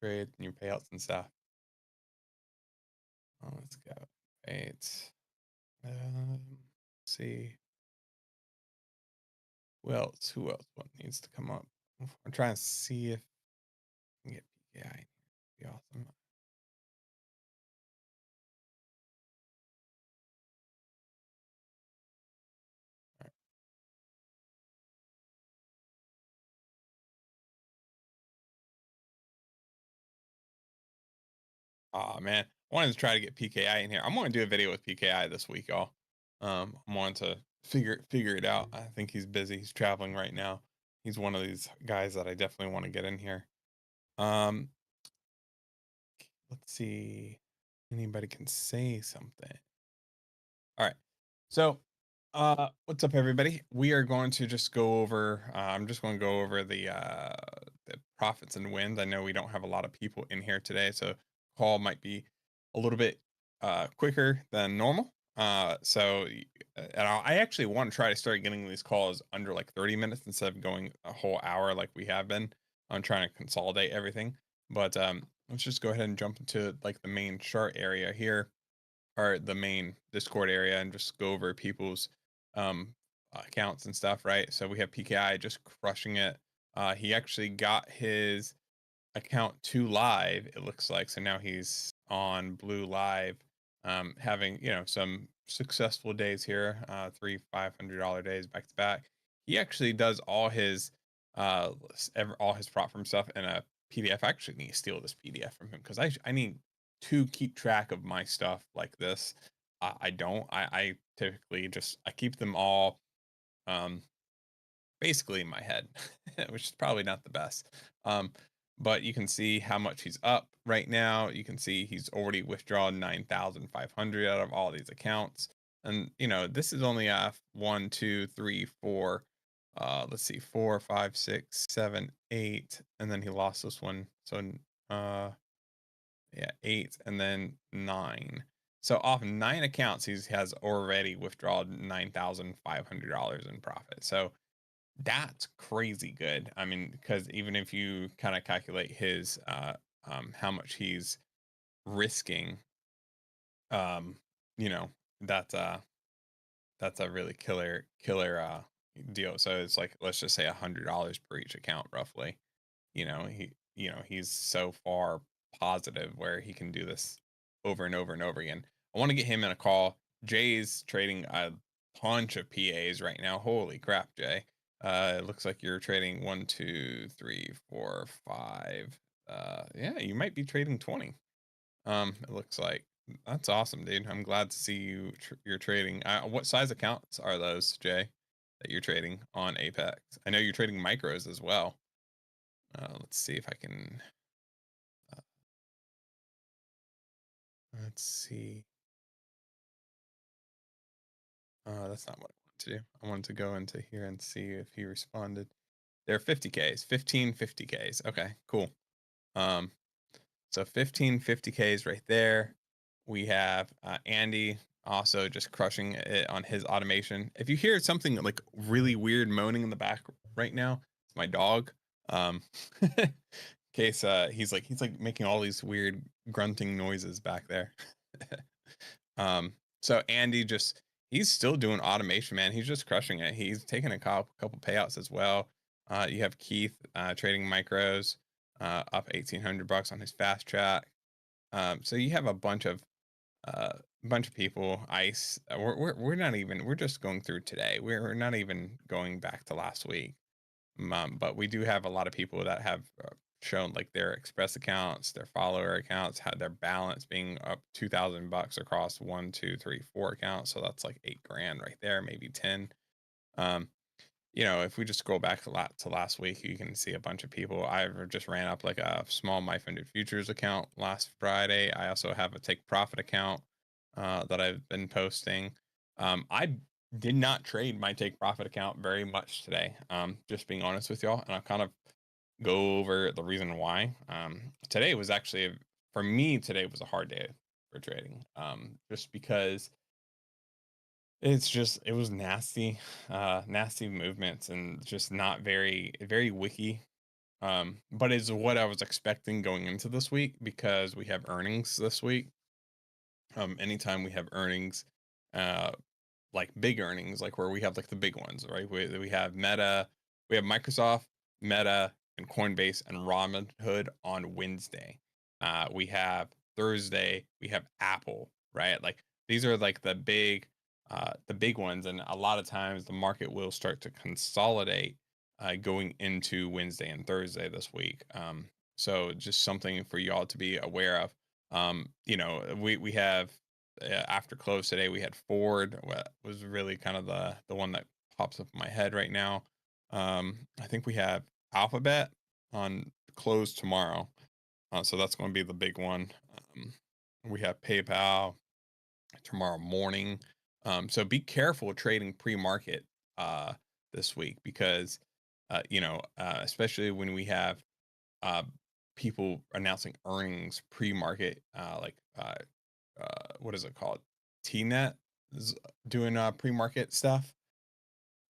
trades and your payouts and stuff. Oh, let's go. Right. See who else? Who else? What needs to come up? I'm trying to see if I can get PKI. Be awesome. Oh man, I wanted to try to get PKI in here. I'm going to do a video with PKI this week, y'all. I'm wanting to figure it out. I think he's busy. He's traveling right now. He's one of these guys that I definitely want to get in here. Um, let's see. Anybody can say something. All right. So, what's up, everybody? We are going to just go over. I'm just going to go over the profits and wins. I know we don't have a lot of people in here today, so call might be a little bit quicker than normal. And I actually want to try to start getting these calls under like 30 minutes instead of going a whole hour like we have been. I'm trying to consolidate everything, but let's just go ahead and jump into like the main chart area here, or the main Discord area, and just go over people's um accounts and stuff, right? So we have PKI just crushing it. He actually got his account to live, it looks like. So now he's on Blue Live, having, some successful days here, three $500 days back to back. He actually does all his prop firm stuff in a PDF. I actually need to steal this PDF from him because I need to keep track of my stuff like this. I don't. I typically just I keep them all um basically in my head, which is probably not the best. But you can see how much he's up right now. You can see he's already withdrawn 9,500 out of all these accounts. And this is only one, two, three, four. Let's see, four, five, six, seven, eight, and then he lost this one. So uh, yeah, eight, and then nine. So off nine accounts, he has already withdrawn $9,500 in profit. So that's crazy good. I mean, because even if you kind of calculate his how much he's risking, um, you know, that's that's a really killer deal. So it's like, let's just say $100 per each account roughly. He's so far positive where he can do this over and over and over again. I want to get him in a call. Jay's trading a bunch of PAs right now. Holy crap, Jay. It looks like you're trading one, two, three, four, five. Yeah, you might be trading 20. It looks like that's awesome, dude. I'm glad to see you're trading. What size accounts are those, Jay, that you're trading on Apex? I know you're trading micros as well. Let's see if I can. Uh, let's see. That's not what I wanted to do. I wanted to go into here and see if he responded. They're 50Ks, 15 50Ks. Okay, cool. Um, so 15 50Ks right there. We have Andy also just crushing it on his automation. If you hear something like really weird moaning in the back right now, it's my dog. In case he's like making all these weird grunting noises back there. So Andy just he's still doing automation, man. He's just crushing it. He's taking a couple payouts as well. You have Keith trading micros, up $1,800 on his fast track. So you have a bunch of people. Ice. We're not even. We're just going through today. We're not even going back to last week. But we do have a lot of people that have shown like their express accounts, their follower accounts, had their balance being up $2,000 across one, two, three, four accounts. So that's like 8 grand right there, maybe 10. Um, if we just scroll back to last week, you can see a bunch of people. I just ran up like a small My Funded Futures account last Friday. I also have a Take Profit account that I've been posting. I did not trade my Take Profit account very much today. Just being honest with y'all, and I'll kind of go over the reason why. Today was actually for me. Today was a hard day for trading. Just because it was nasty, nasty movements and just not very wiki. But it's what I was expecting going into this week because we have earnings this week. Anytime we have earnings, uh, like big earnings, like where we have like the big ones, right? We have Meta, we have Microsoft, Meta, and Coinbase and Robinhood on Wednesday. We have Thursday, we have Apple, right? Like these are like the big ones, and a lot of times the market will start to consolidate going into Wednesday and Thursday this week. So just something for y'all to be aware of. We have after close today, we had Ford, was really kind of the one that pops up in my head right now. I think we have Alphabet on close tomorrow, so that's going to be the big one. We have PayPal tomorrow morning. So be careful trading pre-market uh, this week because especially when we have uh, people announcing earnings pre-market, what is it called? TNet is doing pre-market stuff.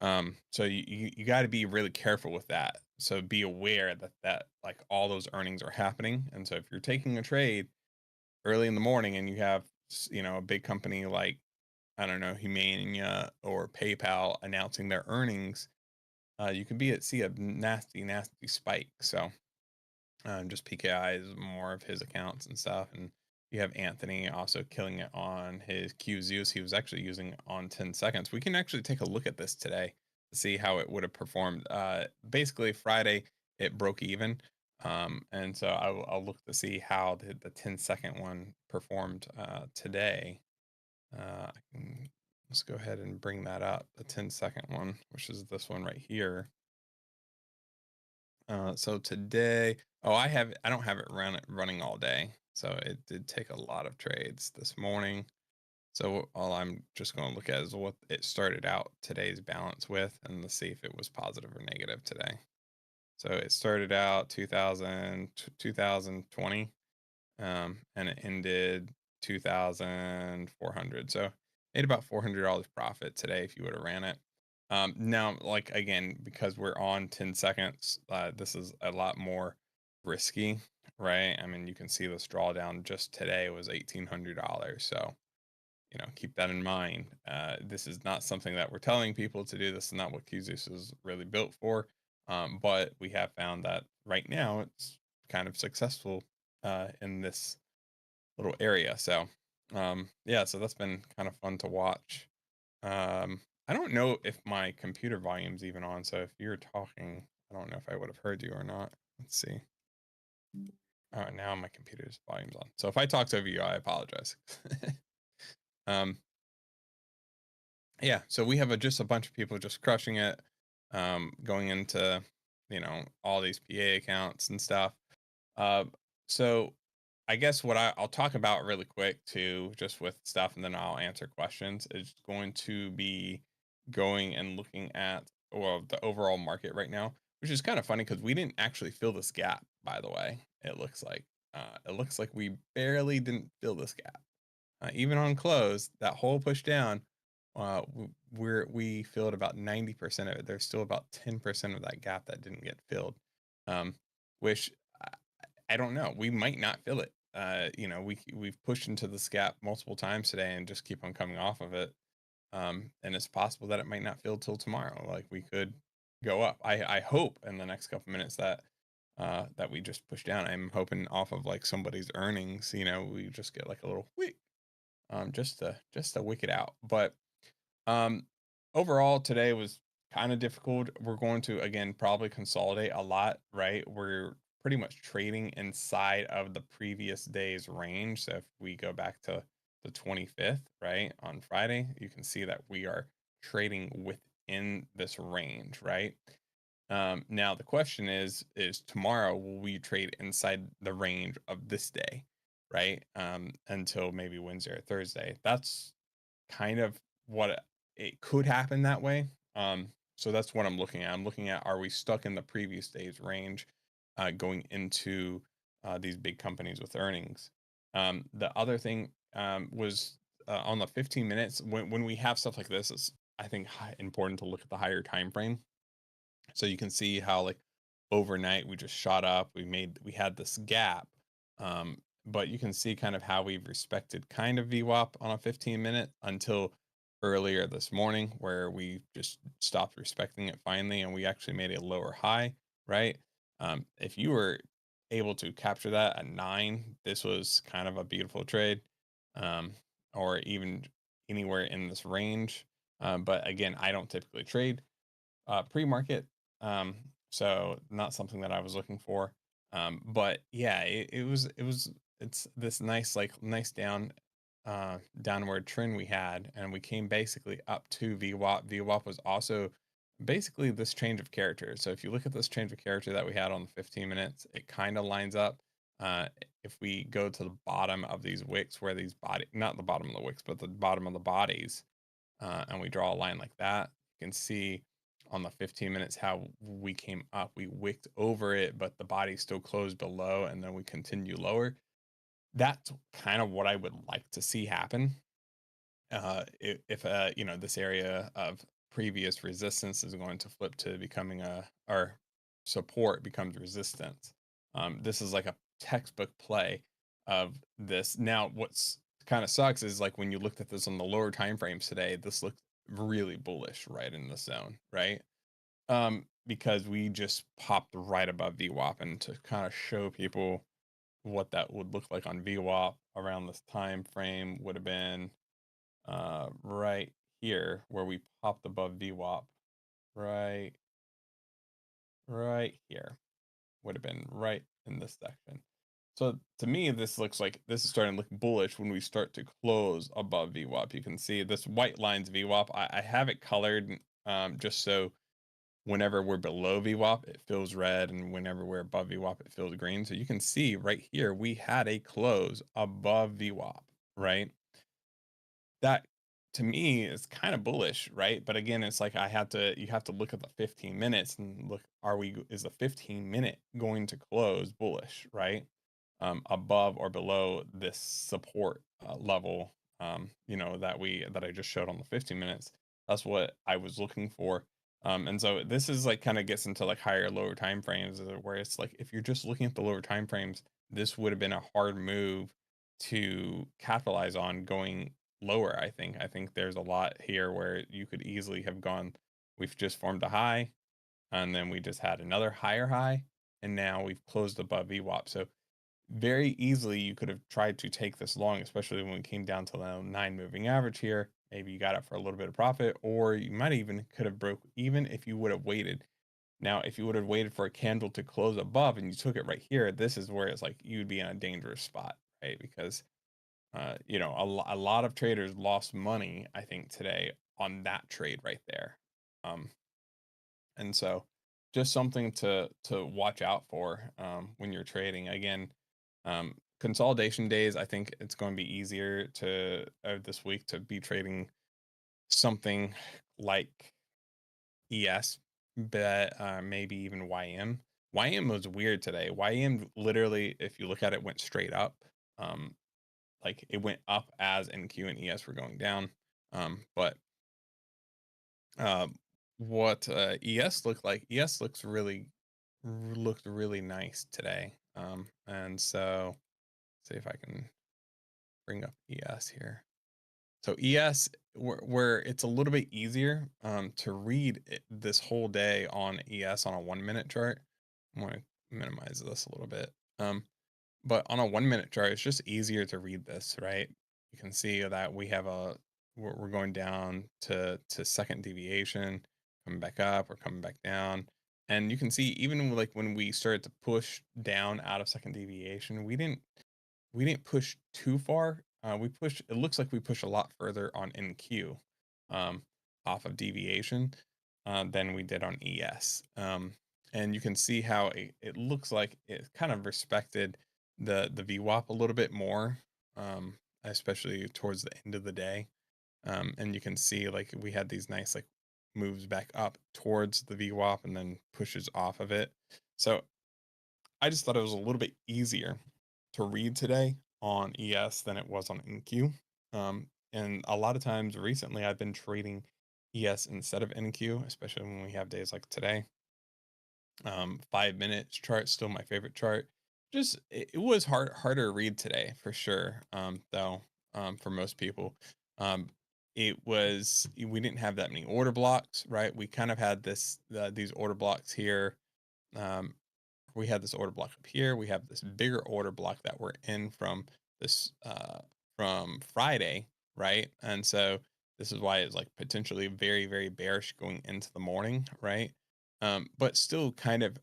So you got to be really careful with that. So be aware that like all those earnings are happening. And so if you're taking a trade early in the morning and you have a big company like I don't know Humania or PayPal announcing their earnings, you could see a nasty spike. So just PKI is more of his accounts and stuff. And you have Anthony also killing it on his QZeus. He was actually using on 10 seconds. We can actually take a look at this today to see how it would have performed. Basically, Friday, it broke even. And so I'll look to see how the 10-second one performed today. Let's go ahead and bring that up. The 10-second one, which is this one right here. So today, I don't have it running all day. So it did take a lot of trades this morning. So all I'm just going to look at is what it started out today's balance with, and let's see if it was positive or negative today. So it started out 2020, and it ended 2,400. So made about $400 profit today if you would have ran it. Now, like again, because we're on 10 seconds, this is a lot more risky, right? I mean, you can see this drawdown just today was $1,800. So, keep that in mind. This is not something that we're telling people to do. This is not what QZeus is really built for. But we have found that right now it's kind of successful in this little area. So, yeah, so that's been kind of fun to watch. I don't know if my computer volume's even on. So if you're talking, I don't know if I would have heard you or not. Let's see. All right, now my computer's volume's on. So if I talked over you, I apologize. um, yeah, so we have just a bunch of people just crushing it, going into, all these PA accounts and stuff. Uh, so I guess what I'll talk about really quick too, just with stuff, and then I'll answer questions, is going to be going and looking at the overall market right now, which is kind of funny because we didn't actually fill this gap, by the way. It looks like we barely didn't fill this gap. Even on close, that whole push down, we filled about 90% of it. There's still about 10% of that gap that didn't get filled, um, which I don't know. We might not fill it. We've pushed into this gap multiple times today and just keep on coming off of it. And it's possible that it might not fill till tomorrow. Like we could go up. I hope in the next couple minutes that we just push down. I'm hoping off of like somebody's earnings, we just get like a little wick, just to wick it out. But um, overall, today was kind of difficult. We're going to again probably consolidate a lot, right? We're pretty much trading inside of the previous day's range. So if we go back to the 25th, right, on Friday, you can see that we are trading within this range, right? Now the question is tomorrow will we trade inside the range of this day, right? Until maybe Wednesday or Thursday. That's kind of what it could happen that way. So that's what I'm looking at. I'm looking at, are we stuck in the previous day's range going into these big companies with earnings? The other thing was on the 15 minutes when we have stuff like this, it's I think important to look at the higher time frame so you can see how like overnight we just shot up. We had this gap. But you can see kind of how we've respected kind of VWAP on a 15-minute until earlier this morning, where we just stopped respecting it finally, and we actually made a lower high, right? If you were able to capture that at 9, this was kind of a beautiful trade, um, or even anywhere in this range. But again, I don't typically trade pre-market, so not something that I was looking for. But yeah, it's this nice, like, nice downward trend we had, and we came basically up to VWAP. VWAP was also basically this change of character. So if you look at this change of character that we had on the 15 minutes, it kind of lines up. If we go to the bottom of these wicks, where these body, not the bottom of the wicks, but the bottom of the bodies, and we draw a line like that, you can see on the 15 minutes how we came up. We wicked over it, but the body still closed below, and then we continue lower. That's kind of what I would like to see happen. If this area of previous resistance is going to flip to becoming a, or support becomes resistance. This is like a textbook play of this. Now, what's kind of sucks is, like, when you looked at this on the lower time frames today, this looked really bullish right in the zone, right? Because we just popped right above VWAP, and to kind of show people what that would look like on VWAP around this time frame would have been right here, where we popped above VWAP, right right here, would have been right in this section. So to me, this looks like this is starting to look bullish when we start to close above VWAP. You can see this white line's VWAP. I have it colored, just so whenever we're below VWAP, it feels red, and whenever we're above VWAP, it feels green. So you can see right here, we had a close above VWAP, right? That, to me, is kind of bullish, right? But again, it's like, you have to look at the 15 minutes and look, is the 15-minute going to close bullish, right? Above or below this support level, that I just showed on the 15 minutes. That's what I was looking for. And so this is like, kind of gets into like higher, lower time frames, where it's like, if you're just looking at the lower time frames, this would have been a hard move to capitalize on going lower. I think there's a lot here where you could easily have gone, we've just formed a high, and then we just had another higher high, and now we've closed above VWAP. So very easily you could have tried to take this long, especially when we came down to the 9 moving average here. Maybe you got it for a little bit of profit, or you might even could have broke even if you would have waited. Now, if you would have waited for a candle to close above and you took it right here, this is where it's like you'd be in a dangerous spot, right? Because a lot of traders lost money, I think, today on that trade right there. Um, and so just something to watch out for, when you're trading. Again, consolidation days, I think it's going to be easier to this week to be trading something like ES, but maybe even YM. YM was weird today. YM literally, if you look at it, went straight up. Like, it went up as NQ and ES were going down. But um, what ES looked like? ES looked really nice today. And so, see if I can bring up ES here. So ES, where it's a little bit easier to read this whole day on ES on a 1 minute chart. I'm going to minimize this a little bit. But on a 1 minute chart, it's just easier to read this, right? You can see that we're going down to second deviation, coming back up or coming back down. And you can see, even like when we started to push down out of second deviation, we didn't push too far. It looks like we pushed a lot further on NQ, um, off of deviation, than we did on ES. And you can see how it looks like it kind of respected the VWAP a little bit more, especially towards the end of the day. And you can see, like, we had these nice, like, moves back up towards the VWAP and then pushes off of it. So I just thought it was a little bit easier to read today on ES than it was on NQ. And a lot of times recently, I've been trading ES instead of NQ, especially when we have days like today. 5 minutes chart, still my favorite chart. Just it was harder to read today for sure. Though, for most people, um, it was we didn't have that many order blocks, right? We kind of had these order blocks here. Um, we had this order block up here. We have this bigger order block that we're in this from Friday, right? And so this is why it's like potentially very bearish going into the morning, right? But still kind of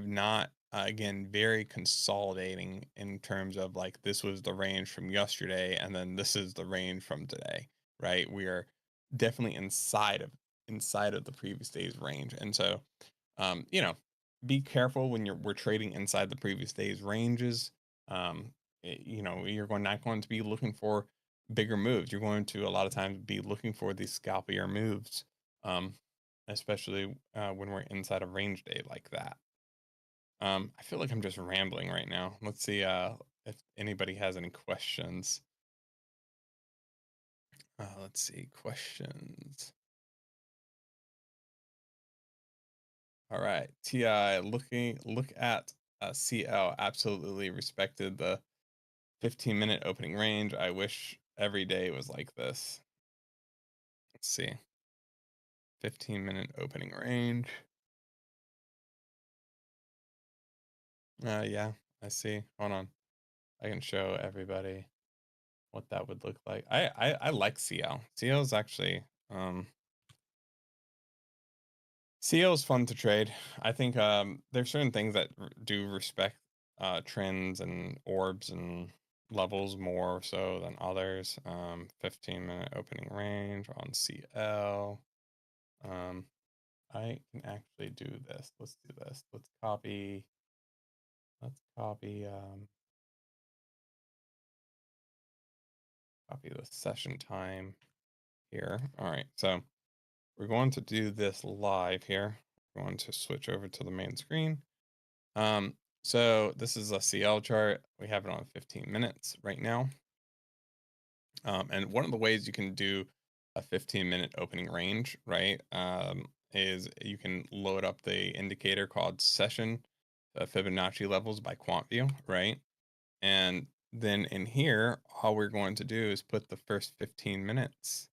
not again very consolidating in terms of like this was the range from yesterday and then this is the range from today, right? We are definitely inside of the previous day's range. And so you know, be careful when we're trading inside the previous day's ranges. Um, you're going not going to be looking for bigger moves. You're going to a lot of times be looking for these scalpier moves, um, especially when we're inside a range day like that. I feel like I'm just rambling right now. Let's see if anybody has any questions. Let's see questions. All right, Ti look at CL. Absolutely respected the 15-minute opening range. I wish every day was like this. Let's see. 15-minute opening range. Yeah, I see. Hold on. I can show everybody what that would look like. I like CL. CL is actually CL is fun to trade. I think there's certain things that do respect trends and orbs and levels more so than others. 15-minute opening range on CL. Um, I can actually do this. Let's do this. Let's copy the session time here. All right. So we're going to do this live here. We're going to switch over to the main screen. So this is a CL chart. We have it on 15 minutes right now. And one of the ways you can do a 15-minute opening range, right, is you can load up the indicator called session Fibonacci levels by QuantVue, right? And then in here, all we're going to do is put the first 15 minutes.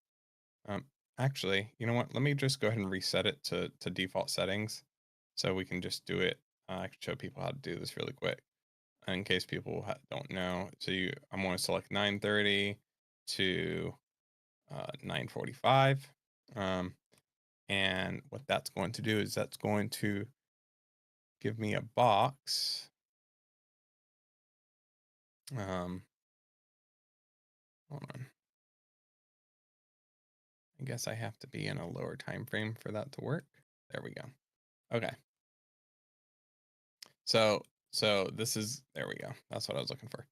Um, Actually, you know what? Let me just go ahead and reset it to default settings so we can just do it. I can show people how to do this really quick in case people don't know. So I'm going to select 9:30 to 9:45. Um, and what that's going to do is that's going to give me a box. Um, Hold on. I guess I have to be in a lower time frame for that to work. There we go. Okay. So this is there we go. That's what I was looking for.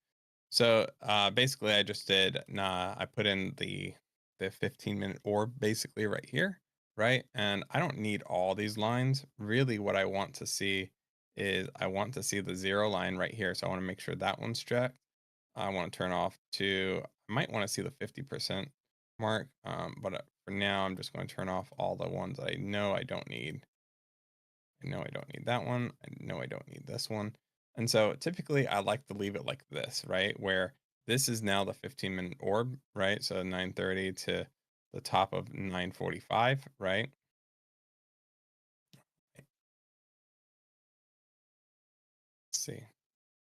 So basically I just did I put in the 15-minute orb basically right here, right? And I don't need all these lines. Really what I want to see is I want to see the 0 line right here. So I want to make sure that one's checked. I want to turn off to I might want to see the 50% mark. But for now I'm just going to turn off all the ones I know I don't need. I know I don't need that one. I know I don't need this one. And so typically I like to leave it like this, right? Where this is now the 15-minute orb, right? So 9:30 to the top of 9:45, right? Let's see.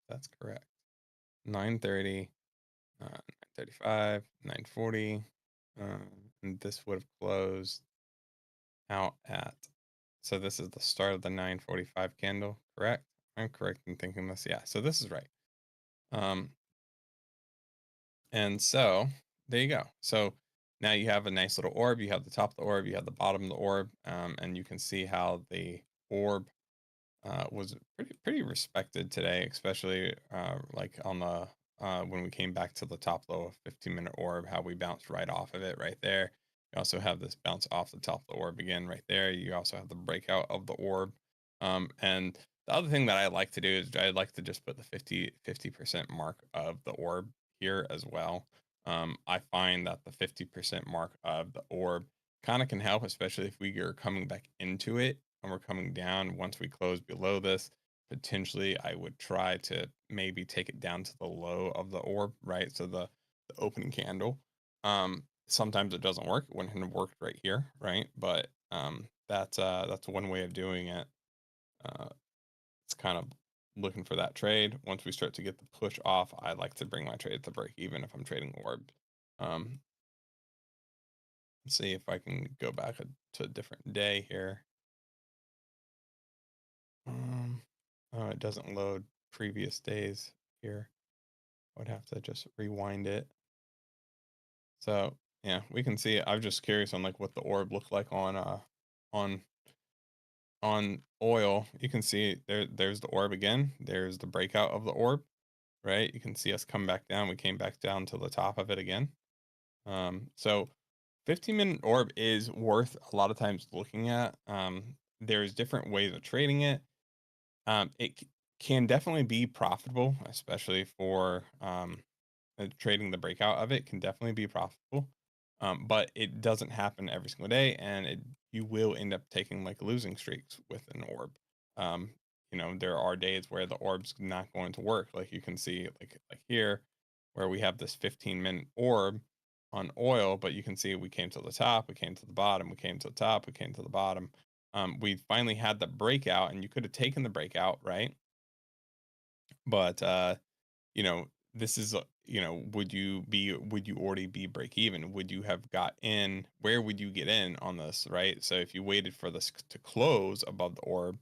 That's correct. 9:30, 9:35, 9:40. And this would have closed out at so this is the start of the 9:45 candle, correct? I'm correct in thinking this. Yeah, so this is right. Um, And so there you go. So now you have a nice little orb. You have the top of the orb, you have the bottom of the orb, and you can see how the orb was pretty respected today, especially like on the when we came back to the top low of 15-minute orb, how we bounced right off of it right there. You also have this bounce off the top of the orb again right there. You also have the breakout of the orb. And the other thing that I like to do is I like to just put the 50% mark of the orb here as well. I find that the 50% mark of the orb kind of can help, especially if we are coming back into it and we're coming down. Once we close below this, potentially I would try to maybe take it down to the low of the orb, right? So the opening candle. Sometimes it doesn't work. It wouldn't have worked right here, right? But that's one way of doing it. Uh, it's kind of looking for that trade. Once we start to get the push off, I like to bring my trade to break even if I'm trading orb. Um, let's see if I can go back to a different day here. Um, oh, it doesn't load previous days here. I would have to just rewind it. So yeah, we can see. I'm just curious on like what the orb looked like on on oil. You can see there's the orb again. There's the breakout of the orb, right? You can see us come back down. We came back down to the top of it again. So 15-minute orb is worth a lot of times looking at. There's different ways of trading it. It can definitely be profitable, especially for trading the breakout of it can definitely be profitable. But it doesn't happen every single day, and you will end up taking like losing streaks with an orb. Um, there are days where the orb's not going to work. Like you can see, like here, where we have this 15-minute orb on oil, but you can see we came to the top, we came to the bottom, we came to the top, we came to the bottom. We finally had the breakout, and you could have taken the breakout, right? But this is would you already be break even? Would you have got in? Where would you get in on this, right? So if you waited for this to close above the orb,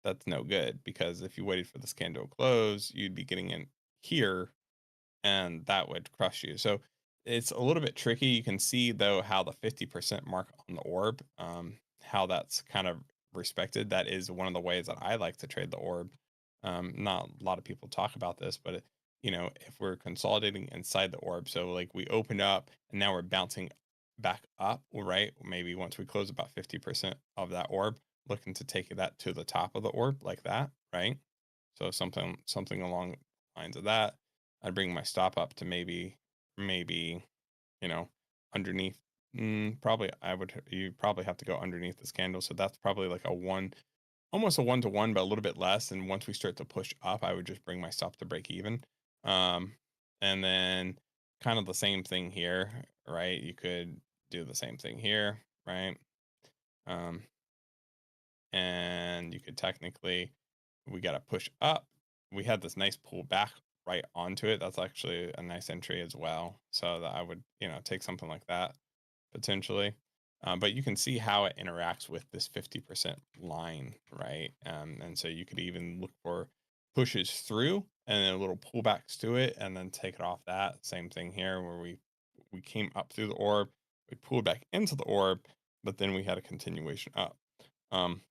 that's no good, because if you waited for this candle to close, you'd be getting in here, and that would crush you. So it's a little bit tricky. You can see though how the 50% mark on the orb, how that's kind of respected. That is one of the ways that I like to trade the orb. Not a lot of people talk about this, but if we're consolidating inside the orb, so like we open up and now we're bouncing back up, right? Maybe once we close about 50% of that orb, looking to take that to the top of the orb like that, right? So something along the lines of that. I'd bring my stop up to maybe, you know, underneath. Probably you probably have to go underneath this candle. So that's probably like a one, almost a 1-to-1, but a little bit less. And once we start to push up, I would just bring my stop to break even. Um, and then kind of the same thing here, right? You could do the same thing here, right? Um, and you could technically, we got to push up. We had this nice pull back right onto it. That's actually a nice entry as well. So that I would, take something like that potentially. But you can see how it interacts with this 50% line, right? And so you could even look for pushes through and then little pullbacks to it and then take it off that. Same thing here where we came up through the orb, we pulled back into the orb, but then we had a continuation up. Um,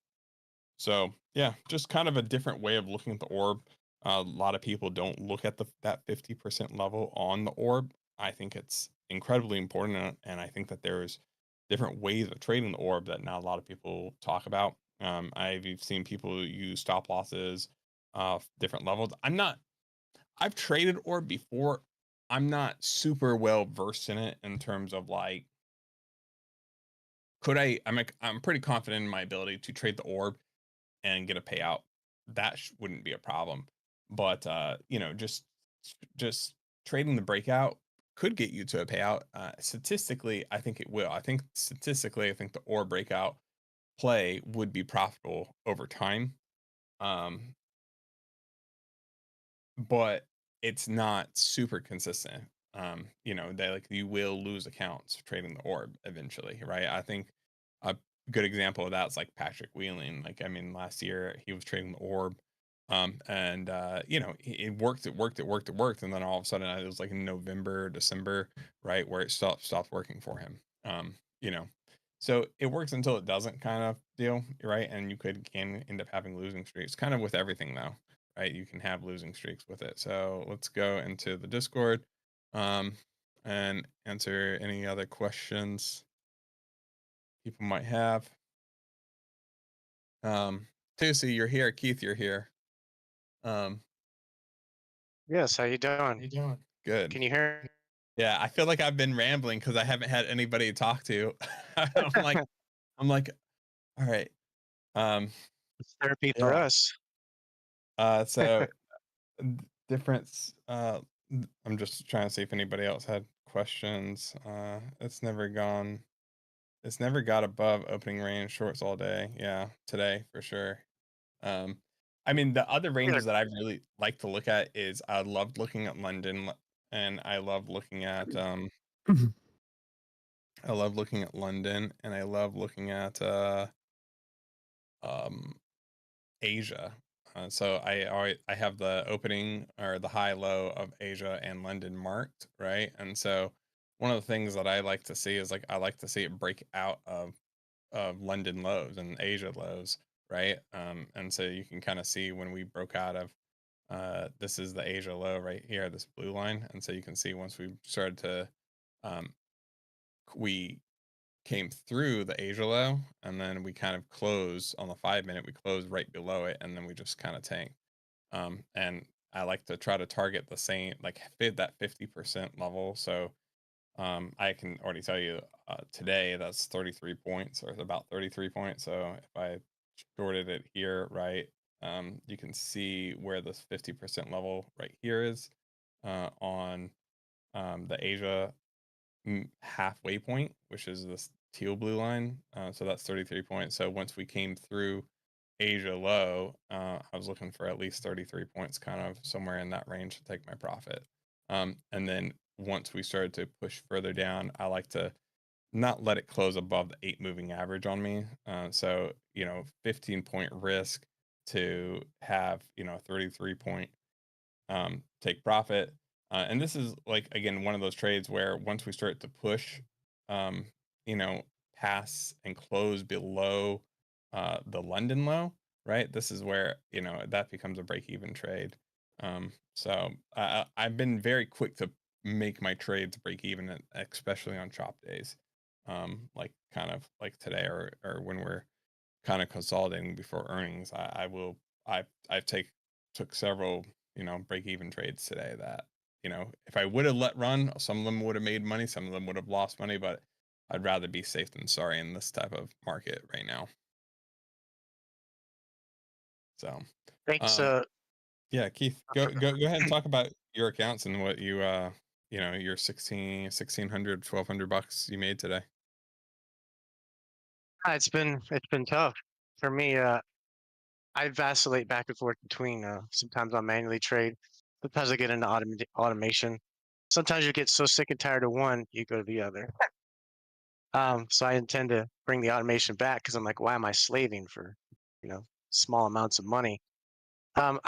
so yeah, just kind of a different way of looking at the orb. A lot of people don't look at that 50% level on the orb. I think it's incredibly important, and I think that there's different ways of trading the orb that not a lot of people talk about. I've seen people use stop losses, different levels. I've traded orb before. I'm not super well versed in it in terms of like, I'm pretty confident in my ability to trade the orb and get a payout. That wouldn't be a problem. But just trading the breakout could get you to a payout. Statistically, I think it will. I think the or breakout play would be profitable over time. Um, but it's not super consistent. They like you will lose accounts trading the orb eventually, right? I think a good example of that is like Patrick Wheeling. Like, I mean, last year he was trading the orb, and it worked, it worked, and then all of a sudden it was like in November, December, right, where it stopped working for him. You know, so it works until it doesn't, kind of deal, right? And you can end up having losing streaks, kind of with everything though, right? You can have losing streaks with it. So let's go into the Discord, um, and answer any other questions people might have. Um, Tusi, you're here. Keith, you're here. Um, Yes, how you doing? you doing? Good. Can you hear? Yeah, I feel like I've been rambling because I haven't had anybody to talk to. I'm like, I'm like, all right. Um, It's therapy for yeah. us. So difference. I'm just trying to see if anybody else had questions. It's never gone. It's never got above opening range shorts all day. Yeah, today for sure. Um, I mean, the other Yeah. ranges that I really like to look at is I loved looking at London, and I love looking at I love looking at London, and I love looking at um Asia. So I have the opening or the high low of Asia and London marked, right? And so one of the things that I like to see is like I like to see it break out of London lows and Asia lows, right? And so you can kind of see when we broke out of this is the Asia low right here, this blue line, and so you can see once we started to um, we came through the Asia low, and then we kind of close on the 5 minute. We close right below it, and then we just kind of tank. And I like to try to target the same, like fit that 50% level. So I can already tell you today that's 33 points or about 33 points. So if I shorted it here, right, you can see where this 50% level right here is on the Asia halfway point, which is this teal blue line. So that's 33 points. So once we came through Asia low, I was looking for at least 33 points, kind of somewhere in that range to take my profit. And then once we started to push further down, I like to not let it close above the 8 moving average on me. So, 15-point risk to have, 33-point take profit. And this is like again one of those trades where once we start to push, um, you know, pass and close below the London low, right? This is where that becomes a break-even trade. So I've been very quick to make my trades break even, especially on chop days, like kind of like today or when we're kind of consolidating before earnings. I will I took several break even trades today that if I would have let run, some of them would have made money, some of them would have lost money, but I'd rather be safe than sorry in this type of market right now. So Thanks. um yeah, Keith, go ahead and talk about your accounts and what your 1600 $1200 you made today. It's been tough for me. I vacillate back and forth between. Sometimes I manually trade. Sometimes I get into automation. Sometimes you get so sick and tired of one, you go to the other. So I intend to bring the automation back because I'm like, why am I slaving for, small amounts of money? I'm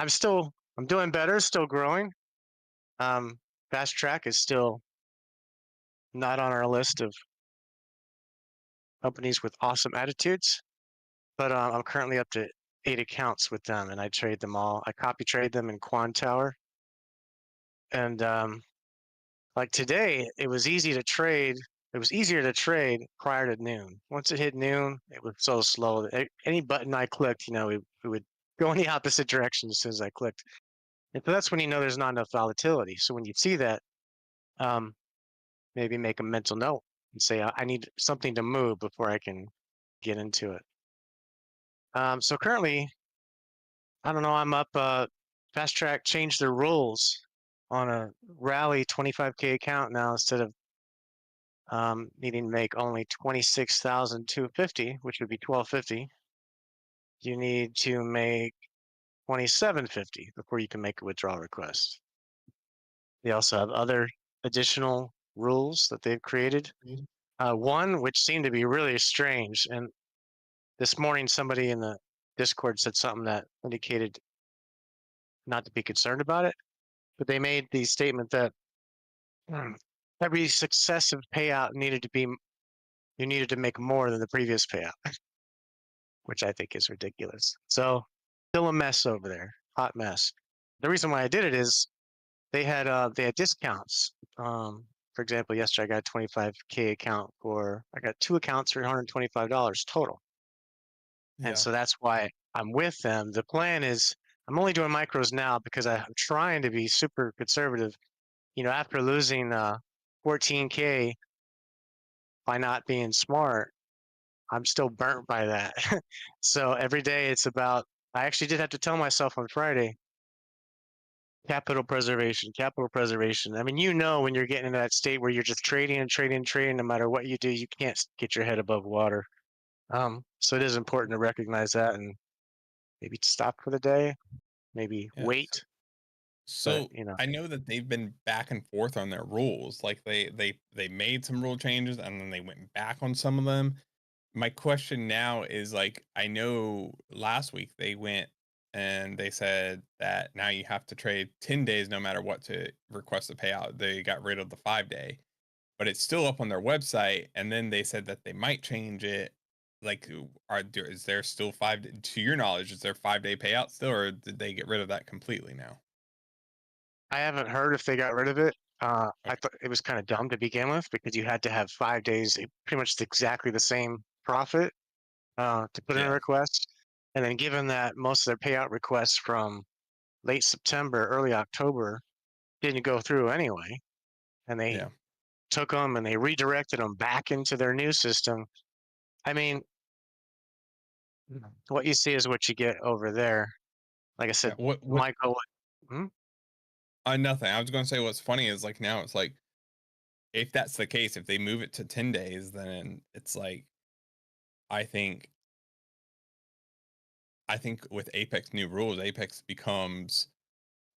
doing better, still growing. Um, Fast Track is still not on our list of companies with awesome attitudes, but I'm currently up to 8 accounts with them, and I trade them all. I copy trade them in QuantVue, and like today, it was easy to trade. It was easier to trade prior to noon. Once it hit noon, it was so slow that any button I clicked, it would go in the opposite direction as soon as I clicked. And so that's when you know there's not enough volatility. So when you see that, um, maybe make a mental note and say, I need something to move before I can get into it. So currently, I don't know, I'm up. Fast Track changed their rules on a rally 25K account now. Instead of needing to make only 26,250, which would be 1250, you need to make 2750 before you can make a withdrawal request. They also have other additional rules that they've created. One which seemed to be really strange, and this morning somebody in the Discord said something that indicated not to be concerned about it, but they made the statement that hmm, every successive payout you needed to make more than the previous payout, which I think is ridiculous. So still a mess over there, hot mess. The reason why I did it is they had discounts. For example, yesterday I got a 25K account I got 2 accounts for $125 total. And Yeah. so that's why I'm with them. The plan is I'm only doing micros now because I'm trying to be super conservative. After losing 14K by not being smart, I'm still burnt by that. So every day it's about, I actually did have to tell myself on Friday, capital preservation, capital preservation. I mean, when you're getting into that state where you're just trading and trading and trading, no matter what you do, you can't get your head above water. So it is important to recognize that and maybe stop for the day, maybe Yeah. wait. But So I know that they've been back and forth on their rules. Like they made some rule changes and then they went back on some of them. My question now is like I know last week they went and they said that now you have to trade 10 days no matter what to request a payout. They got rid of the 5 day, but it's still up on their website. And then they said that they might change it. Like, is there still to your knowledge, is there 5 day payout still, or did they get rid of that completely now? I haven't heard if they got rid of it. I Okay. thought it was kind of dumb to begin with because you had to have 5 days, pretty much exactly the same profit to put in a Yeah. request. And then given that most of their payout requests from late September, early October didn't go through anyway, and they Yeah. took them and they redirected them back into their new system. I mean, what you see is what you get over there. Like I Yeah. said, What my goal. Hmm? Nothing. I was going to say what's funny is like now it's like if that's the case, if they move it to 10 days, then it's like I think I think with Apex new rules, Apex becomes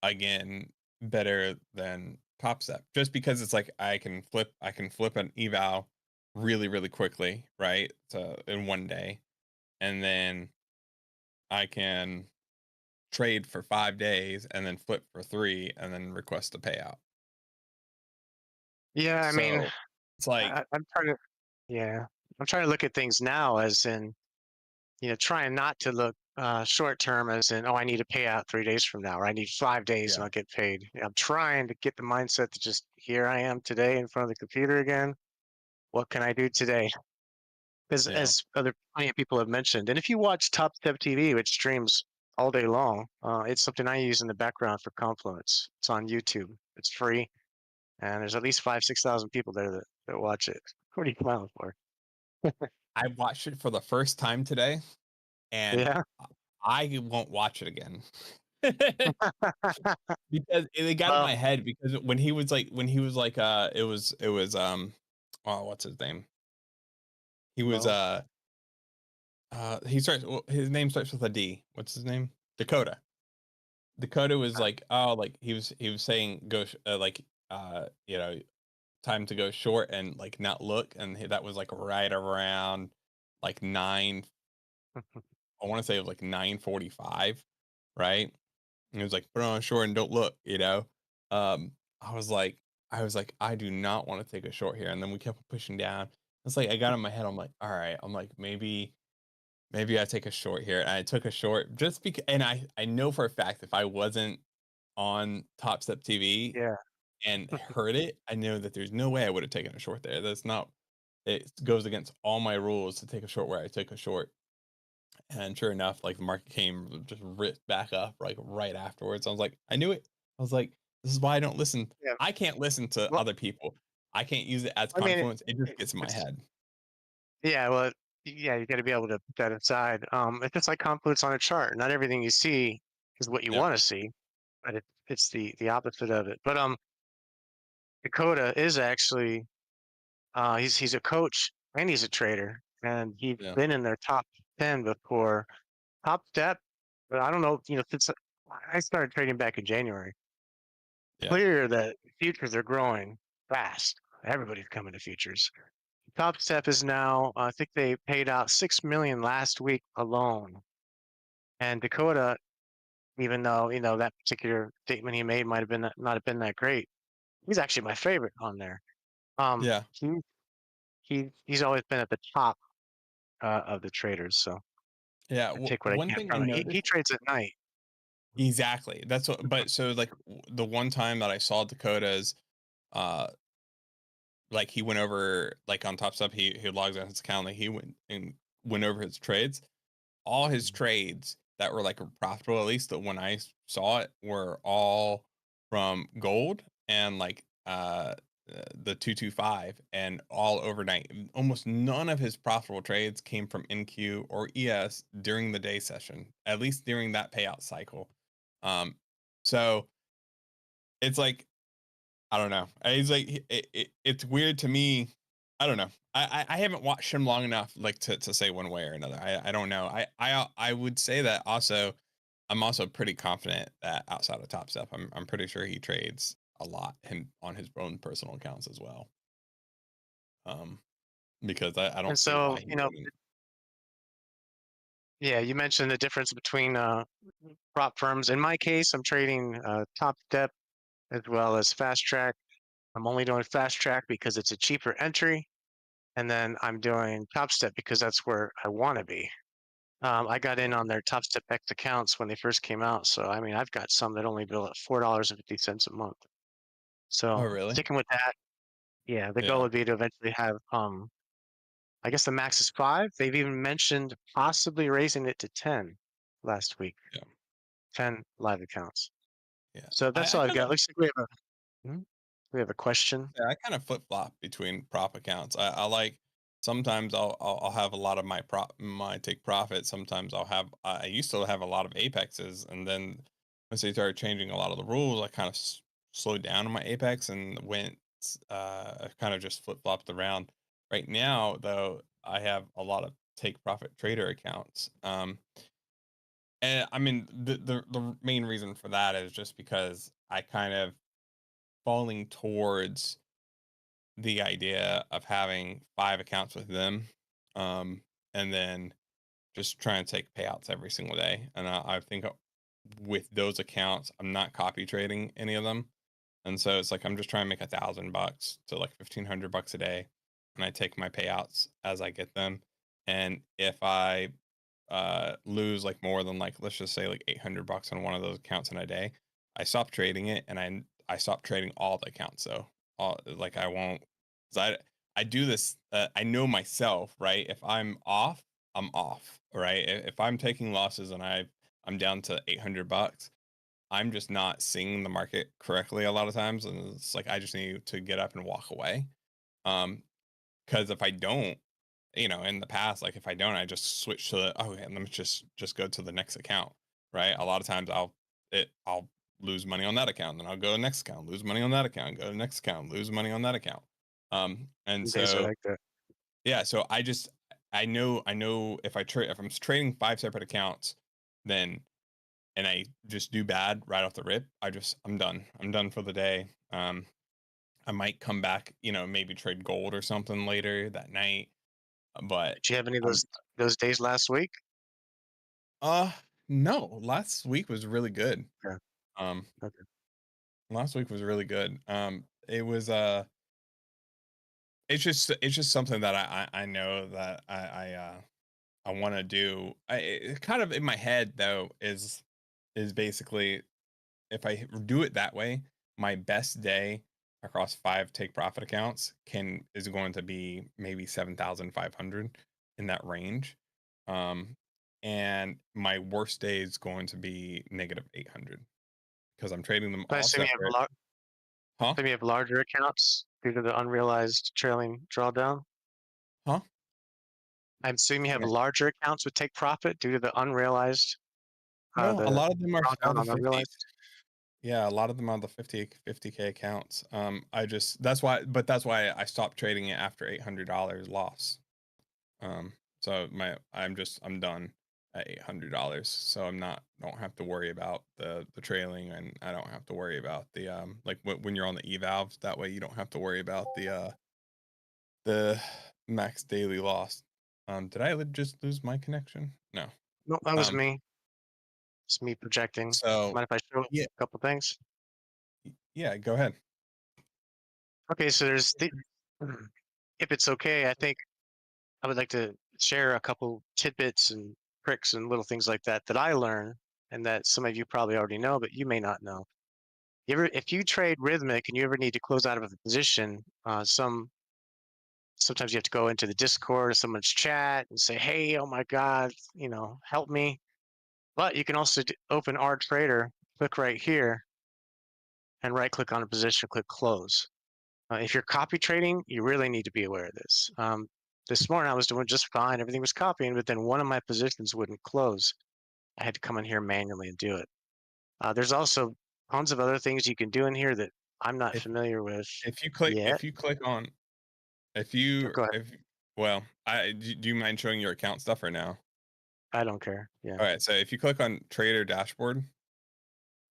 again better than Top Step. Just because it's like I can flip an eval really, really quickly, right? So in 1 day. And then I can trade for 5 days and then flip for three and then request a payout. Yeah, I mean, So it's like, I'm trying to. Yeah, I'm trying to look at things now as in, trying not to look short term as in, oh, I need to pay out 3 days from now, or I need 5 days and yeah, I'll get paid. I'm trying to get the mindset to just, here I am today in front of the computer again. What can I do today? yeah, As other plenty of people have mentioned, and if you watch Top Step TV, which streams all day long, it's something I use in the background for Confluence. It's on YouTube. It's free, and there's at least 5, 6 thousand people there that watch it. What are you smiling for? I watched it for the first time today and Yeah. I won't watch it again. Because it got in Well, my head because when he was like it was oh, what's his name? He was well, he starts well, his name starts with a D. What's his name? Dakota. Dakota was uh, like, oh, like he was saying like time to go short and like not look, and that was like right around like 9, I want to say it was like 9:45, right? And it was like, put on short and don't look, you know? Um, I was like, I do not want to take a short here. And then we kept pushing down. It's like I got in my head, I'm like, all right, I'm like, maybe I take a short here. And I took a short just because, and I know for a fact if I wasn't on Top Step TV yeah, and heard it, I know that there's no way I would have taken a short there. That's not, it goes against all my rules to take a short where I took a short. And sure enough, like the market came just ripped back up like right afterwards. I was like, I knew it. I was like, this is why I don't listen. yeah. I can't listen to Well, other people. I can't use it as I mean, confluence. It just gets in my it's head. yeah. Well, yeah, you got to be able to put that aside. It's just like confluence on a chart. Not everything you see is what you Yeah. want to see, but it's the opposite of it. But Dakota is actually he's a coach and he's a trader, and he's Yeah. been in their top 10 before. Top step, but I don't know. Since I started trading back in January, Yeah. clear that futures are growing fast. Everybody's coming to futures. Top step is now. I think they paid out 6 million last week alone, and Dakota, even though that particular statement he made might have been not have been that great, he's actually my favorite on there. Um, Yeah. he he's always been at the top of the traders. So Yeah. I Well, take what I one can thing I from him. He noticed trades at night. exactly. That's what, but so like the one time that I saw Dakota's, uh, like he went over like on Top Step, he logs on his account, like he went and went over his trades. All his Mhm. trades that were like profitable, at least the when saw it, were all from gold and like the 225 and all overnight. Almost none of his profitable trades came from NQ or ES during the day session, at least during that payout cycle. Um, so it's like I don't know. It's like it's weird to me. I don't know. I haven't watched him long enough like to say one way or another. I don't know. I would say that also I'm also pretty confident that outside of Top Step, I'm pretty sure he trades a lot on his own personal accounts as well. Um, because I And don't see so, why he wouldn't. yeah, you mentioned the difference between prop firms. In my case, I'm trading Top Step as well as Fast Track. I'm only doing Fast Track because it's a cheaper entry, and then I'm doing Top Step because that's where I want to be. I got in on their Top Step X accounts when they first came out, so I mean, I've got some that only bill at $4.50 a month. Oh, So really? sticking with that, yeah, the goal Yeah, would be to eventually have, I guess the max is 5. They've even mentioned possibly raising it to 10 last week, yeah, 10 live accounts. yeah. So that's I all I've kind got. of Looks like we have a question. Yeah, I kind of flip flop between prop accounts. I like sometimes I'll have a lot of my take profit. Sometimes I used to have a lot of apexes, and then once they started changing a lot of the rules, I kind of slowed down on my apex and went kind of just flip flopped around. Right now, though, I have a lot of take profit trader accounts. And I mean the main reason for that is just because I kind of falling towards the idea of having 5 accounts with them, and then just trying to take payouts every single day, and I think, with those accounts, I'm not copy trading any of them, and so it's like I'm just trying to make $1,000 to, like, $1,500 a day, and I take my payouts as I get them, and if I, lose, like, more than, like, let's just say, like, $800 on one of those accounts in a day, I stop trading it, and I stop trading all the accounts, so, all like, I won't 'cause I do this, I know myself, right? If I'm off, I'm off, right? If I'm taking losses and I'm down to $800, I'm just not seeing the market correctly a lot of times, and it's like I just need to get up and walk away. Because if I don't, in the past, like if I don't, I just switch to okay, let me just go to the next account, right? A lot of times I'll lose money on that account, then I'll go to the next account, lose money on that account, go to the next account, lose money on that account. And Some days are so like that. yeah, so I know if I'm trading 5 separate accounts, then and I just do bad right off the rip, I'm done. I'm done for the day. I might come back, maybe trade gold or something later that night, but Did you have any of I'm those days last week? uh no, last week was really good. Yeah. Um Okay. last week was really good. It was it's just something that I know that I want to do. Kind of in my head though is basically if I do it that way, my best day across 5 take profit accounts can is going to be maybe 7,500 in that range. Um, and my worst day is going to be negative 800 because I'm trading them So I all assume you have separate. Huh? larger accounts due to the unrealized trailing drawdown. Huh? I assume you have Yeah. larger accounts with take profit due to the unrealized, No, a the lot of them are drawdown the on 50s. unrealized. Yeah, a lot of them are the 50K accounts. I just that's why I stopped trading it after $800 loss. So I'm done at $800. So don't have to worry about the trailing, and I don't have to worry about the like when you're on the evals. That way you don't have to worry about the max daily loss. Did I just lose my connection? No. No, that was Um, me. It's me projecting. so Mind if I show a yeah, couple things? yeah, go ahead. Okay, so if it's okay, I think I would like to share a couple tidbits and tricks and little things like that that I learn and that some of you probably already know, but you may not know. If you trade rhythmic and you ever need to close out of a position, sometimes you have to go into the Discord or someone's chat and say, "Hey, oh my God, help me." But you can also open our trader, click right here, and right click on a position, click close. If you're copy trading, you really need to be aware of this. This morning I was doing just fine. Everything was copying, but then one of my positions wouldn't close. I had to come in here manually and do it. There's also tons of other things you can do in here that I'm not If familiar with if you click yet. if you click on Oh, go ahead. if well, do you mind showing your account stuff or no? I don't care. Yeah. All right, so if you click on Trader Dashboard,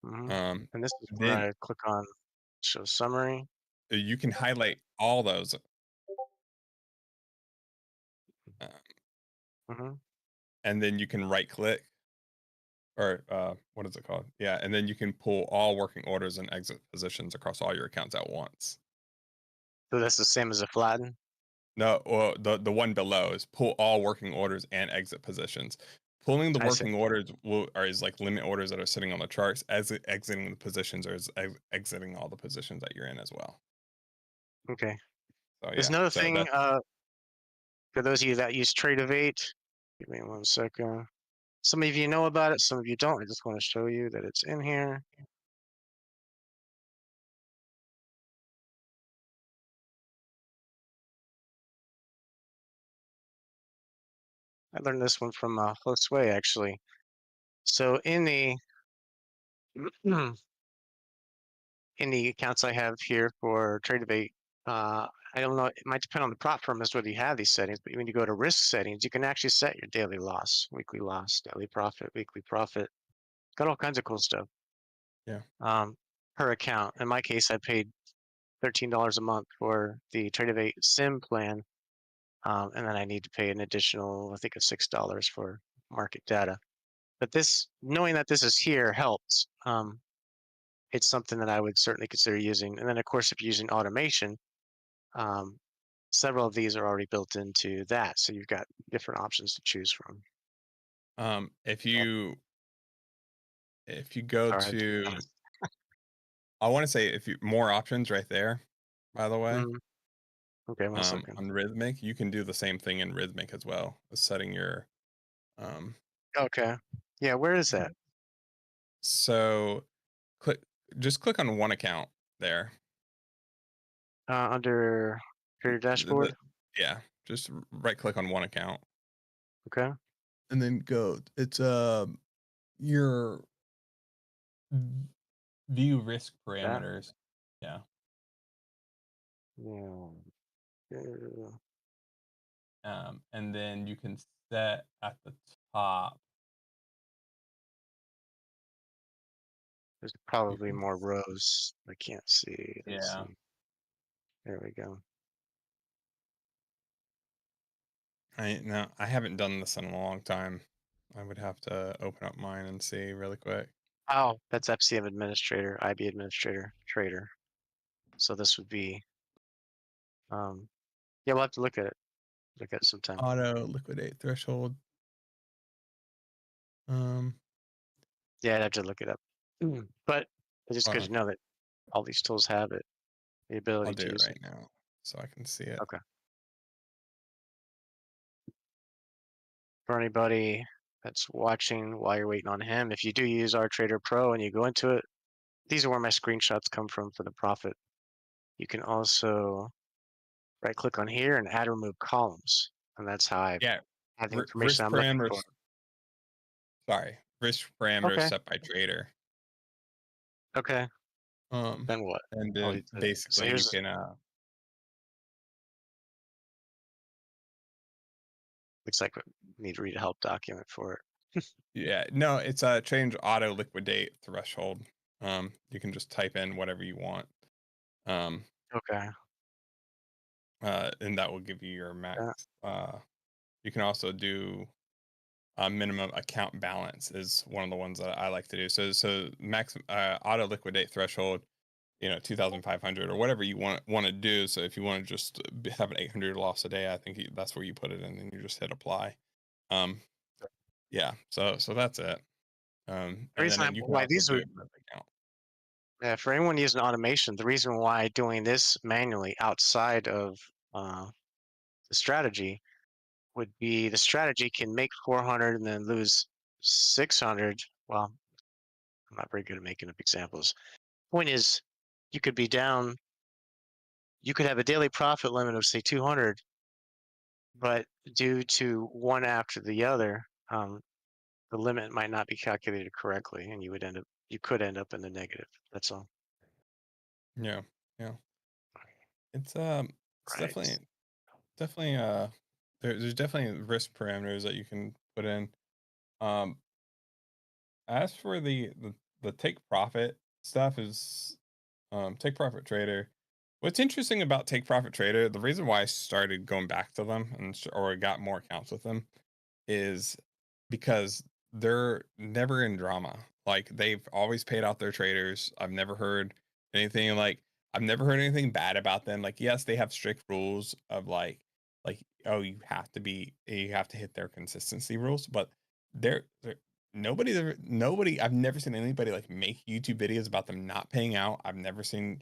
hmm um, And this is where then I click on show summary. you can highlight all those, uh, hmm and then you can right click or what is it called? Yeah, and then you can pull all working orders and exit positions across all your accounts at once. So that's the same as a flatten. No, well, the one below is pull all working orders and exit positions. Pulling the I see. working orders is like limit orders that are sitting on the charts. As exiting the positions or is exiting all the positions that you're in as well. Okay. So There's yeah, another so thing. that For those of you that use Trade give me 1 second. Some of you know about it, some of you don't. I just want to show you that it's in here. I learned this one from Josue actually. So in the accounts I have here for Trade I don't know. It might depend on the prop firm as to whether you have these settings. But when you go to risk settings, you can actually set your daily loss, daily profit, weekly profit. Got all kinds of cool stuff yeah. um, per account. In my case, I paid $13 a month for the Trade Sim plan. And then I need to pay an additional, I think, of $6 for market data. But this, knowing that this is here, helps. It's something that I would certainly consider using. And then, of course, if you're using automation, um, several of these are already built into that, so you've got different options to choose from. Um, if Oh, you if you go sorry. to I want to say if you more options right there, by the way, Mhm. Okay, 1 second. on Rhythmic, you can do the same thing in Rhythmic as well, as setting your um. Okay. Yeah, where is that? So click just click on one account there. Under your The dashboard. yeah, just right click on one account Okay. and then go. It's your view risk That. parameters. Yeah. Yeah. And then you can set at the top. There's You probably can, more rows. I can't see. Let's yeah. see. There we go. I haven't done this in a long time. I would have to open up mine and see really quick. Oh, that's FCM administrator, IB administrator, trader. So this would be, um, yeah, we'll have to look at it. Look at it sometime. Auto liquidate threshold. Um, Yeah, I'd have to look it up. But it's just good well, to know that all these tools have it, the I'll ability do to it use it. right now so I can see it. Okay. For anybody that's watching while you're waiting on him, if you do use our Trader Pro and you go into it, these are where my screenshots come from for the profit. You can also right click on here and add or remove columns. And that's how I Yeah, have the information risk I'm looking for. parameters. Sorry, risk parameters Okay. set by trader. Okay. Um, Then what? and Oh, then so basically you here's can looks like we need to read a help document for it. yeah, no, it's a change auto liquidate threshold. You can just type in whatever you want. Um, Okay. and that will give you your max. Uh, Uh, you can also do minimum account balance is one of the ones that I like to do. So max auto liquidate threshold, 2,500 or whatever you want to do. So if you want to just have an 800 loss a day, I think that's where you put it in, and you just hit apply. Um, yeah. So that's it. the And reason then you can why also these do would it per account. for anyone using automation, the reason why doing this manually outside of uh, the strategy would be the strategy can make 400 and then lose 600. Well, I'm not very good at making up examples. Point is, you could be down you could have a daily profit limit of say 200, but due to one after the other, the limit might not be calculated correctly, and you could end up in the negative. That's all. Yeah. Yeah. It's it's Right. definitely there's definitely risk parameters that you can put in. Um as for the take profit stuff is take profit trader. What's interesting about take profit trader, the reason why I started going back to them or got more accounts with them is because they're never in drama. Like they've always paid out their traders. Anything I've never heard anything bad about them. Like yes, they have strict rules of oh you have to hit their consistency rules, but they're nobody I've never seen anybody like make YouTube videos about them not paying out. I've never seen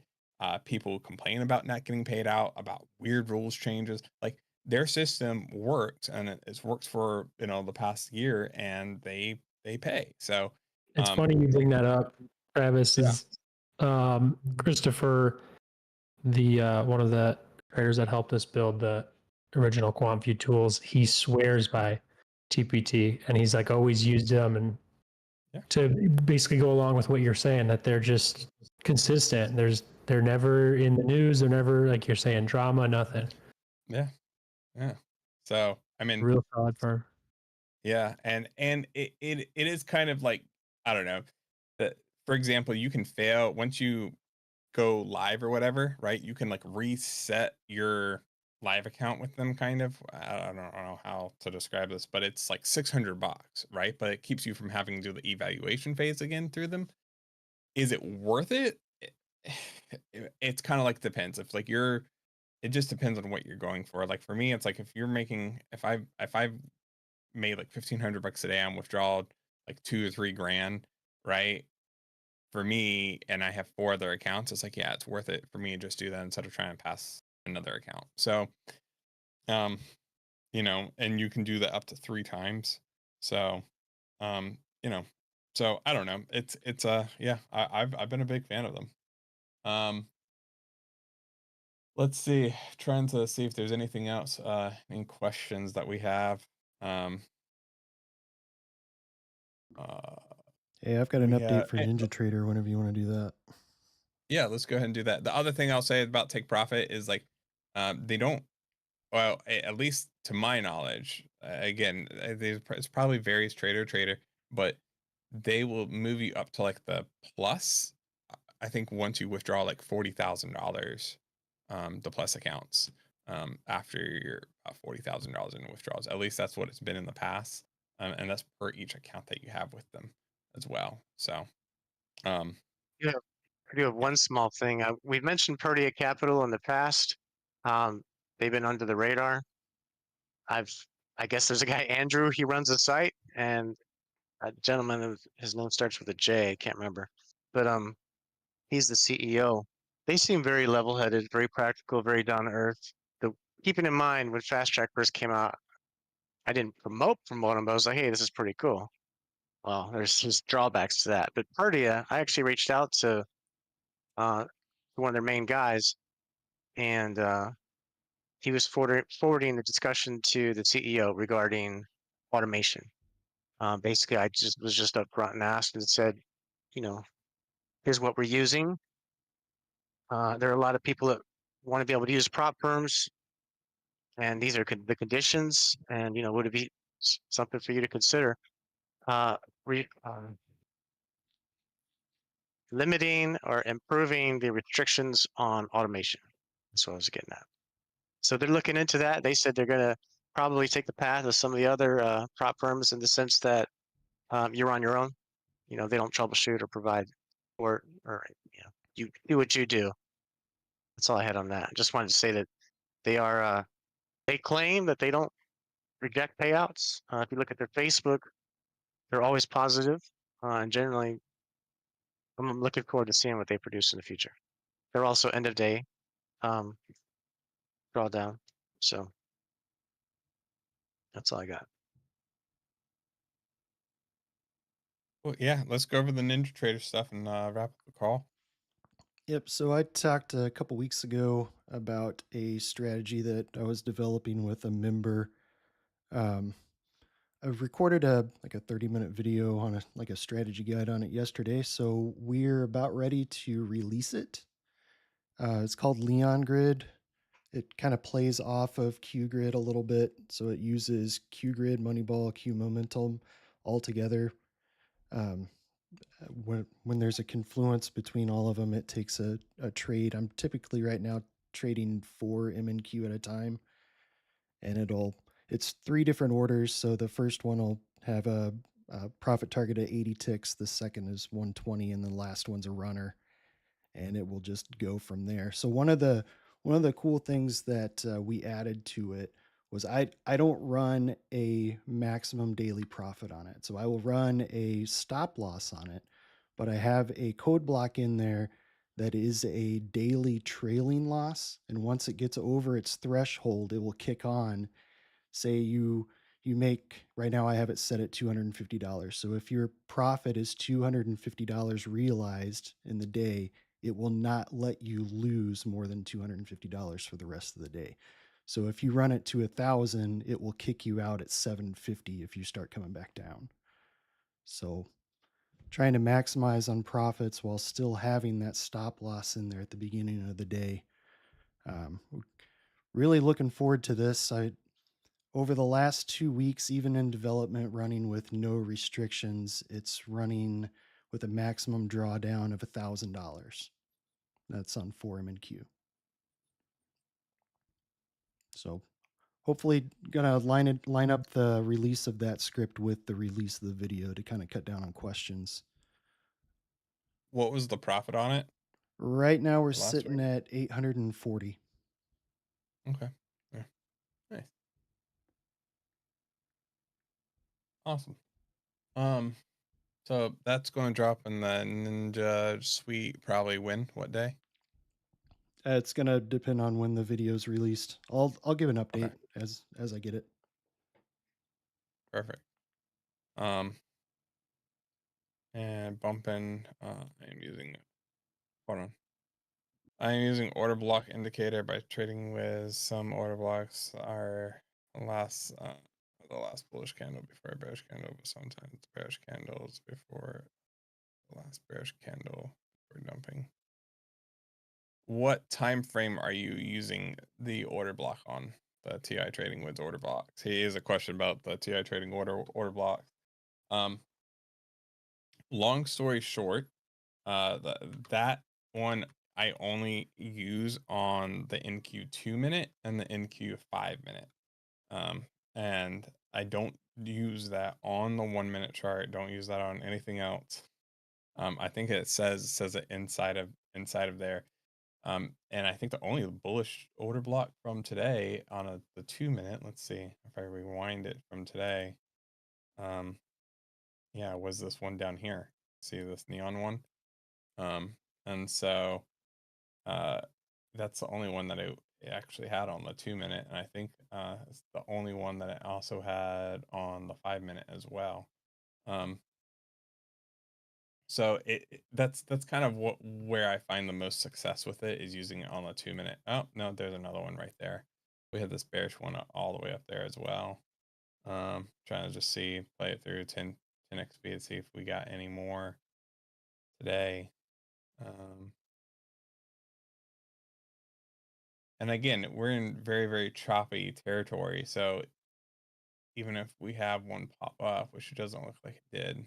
people complain about not getting paid out, about weird rules changes. Like their system works and it's worked for the past year and they pay so It's um funny you bring that up, Travis. yeah Is Christopher, the one of the traders that helped us build the original QuantVue tools? He swears by TPT, and he's like always used them, and yeah to basically go along with what you're saying, that they're just consistent. They're never in the news. They're never, like you're saying, drama, nothing. yeah yeah so I mean Real solid firm. yeah and it is kind of like I don't know that for example you can fail once you go live or whatever, right? You can like reset your live account with them kind of. I don't know how to describe this, but it's like $600, right? But it keeps you from having to do the evaluation phase again through them. Is it worth it? It's kind of like depends. If like you're it just depends on what you're going for. Like for me, it's like if I've made like $1,500 a day on withdrawal like 2 or 3 grand, right? For me, and I have 4 other accounts, it's like, yeah, it's worth it for me to just do that instead of trying to pass another account. So, um, and you can do that up to 3 times. So, um, you know, so I don't know. Yeah, I've been a big fan of them. Um, let's see, trying to see if there's anything else, in questions that we have. Um, uh, Hey, I've got an we update have, for NinjaTrader whenever you want to do that. yeah, let's go ahead and do that. The other thing I'll say about take profit is like, they don't. Well, at least to my knowledge, again, it's probably varies trader to trader, but they will move you up to like the plus. I think once you withdraw like $40,000, the plus accounts, after your $40,000 in withdrawals. At least that's what it's been in the past, and that's per each account that you have with them as well. So, um, Yeah, I do have yeah, one small thing. We've mentioned Perdia Capital in the past. Um, they've been under the radar. I've, I guess there's a guy, Andrew, he runs a site, and a gentleman, his name starts with a J, I can't remember. But he's the CEO. They seem very level-headed, very practical, very down to earth. The, keeping in mind when Fast Track first came out, I didn't promote them, but I was like, hey, this is pretty cool. Well, there's just drawbacks to that. But Perdia, I actually reached out to one of their main guys, and he was forwarding the discussion to the CEO regarding automation. Basically, I just was just upfront and asked and said, you know, here's what we're using. There are a lot of people that want to be able to use prop firms, and these are the conditions. And would it be something for you to consider? Uh, re, Limiting or improving the restrictions on automation. That's what I was getting at. So they're looking into that. They said they're going to probably take the path of some of the other prop firms in the sense that you're on your own. They don't troubleshoot or provide support, or you do what you do. That's all I had on that. Just wanted to say that they are. They claim that they don't reject payouts. If you look at their Facebook, they're always positive, and generally, I'm looking forward to seeing what they produce in the future. They're also end of day um, drawdown. So that's all I got. well, yeah. Let's go over the NinjaTrader stuff and wrap up the call. Yep. So I talked a couple weeks ago about a strategy that I was developing with a member. I recorded a 30-minute video on a strategy guide on it yesterday, so we're about ready to release it. It's called Leon Grid. It kind of plays off of Q Grid a little bit, so it uses Q Grid, Moneyball, Q Momentum all together. When there's a confluence between all of them, it takes a trade. I'm typically right now trading 4 MNQ at a time, and it's 3 different orders. So the first one will have a profit target at 80 ticks. The second is 120, and the last one's a runner, and it will just go from there. So one of the cool things that we added to it was I don't run a maximum daily profit on it. So I will run a stop loss on it, but I have a code block in there that is a daily trailing loss, and once it gets over its threshold, it will kick on. Say you make, right now I have it set at $250. So if your profit is $250 realized in the day, it will not let you lose more than $250 for the rest of the day. So if you run it to 1,000, it will kick you out at 750 if you start coming back down. So trying to maximize on profits while still having that stop loss in there at the beginning of the day. Really looking forward to this. Over the last 2 weeks, even in development, running with no restrictions, it's running with a maximum drawdown of $1,000. That's on 4M&Q. So hopefully gonna line up the release of that script with the release of the video to kind of cut down on questions. What was the profit on it? Right now we're Last sitting week? at 840. Okay. Yeah. Nice. Awesome. So that's going to drop in the Ninja Suite probably when? What day? It's gonna depend on when the video's released. I'll give an Okay. update as I get it. Perfect. And bumping. I'm using. Hold on. I'm using order block indicator by trading with some order blocks are last the last bullish candle before a bearish candle, but sometimes bearish candles before the last bearish candle for dumping. What time frame are you using the order block on? The TI Trading Woods order blocks. He is a question about the TI Trading order blocks. Long story short, that one I only use on the NQ 2-minute and the NQ 5-minute. And I don't use that on the 1-minute chart. Don't use that on anything else. I think it says it inside of there. And I think the only bullish order block from today on the 2-minute, let's see if I rewind it from today. Yeah, was this one down here. See this neon one? And so that's the only one that it actually had on the 2-minute, and I think it's the only one that it also had on the 5-minute as well. So that's kind of where I find the most success with it is using it on the 2-minute. Oh no, there's another one right there. We had this bearish one all the way up there as well. Trying to just play it through 10x speed, see if we got any more today. And again, we're in very, very choppy territory. So even if we have one pop up, which it doesn't look like it did,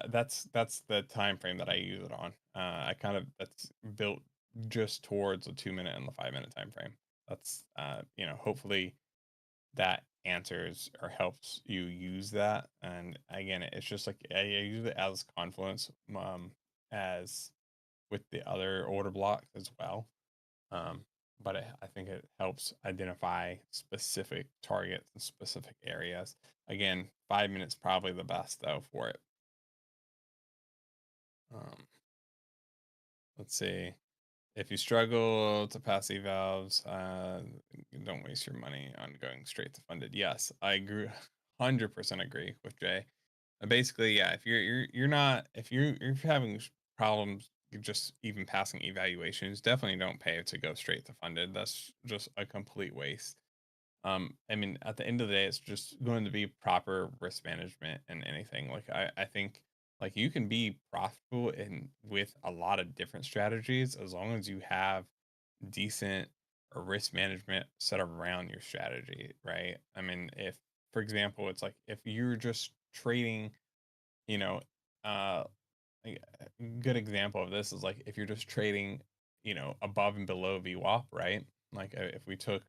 that's the time frame that I use it on. That's built just towards the 2-minute and the 5-minute time frame. That's hopefully that answers or helps you use that. And again, it's just like I use it as confluence, as with the other order blocks as well. But I think it helps identify specific targets and specific areas. Again, 5 minutes probably the best though for it. Let's see. If you struggle to pass evals, don't waste your money on going straight to funded. Yes, I agree, 100% agree with Jay. Basically, yeah. If you're having problems just even passing evaluations, definitely don't pay to go straight to funded. That's just a complete waste. I mean, at the end of the day, it's just going to be proper risk management and anything. Like I think like you can be profitable in with a lot of different strategies as long as you have decent risk management set around your strategy, right? I mean, if for example, it's like if you're just trading, you know, uh a good example of this is like if you're just trading, above and below VWAP, right? Like if we took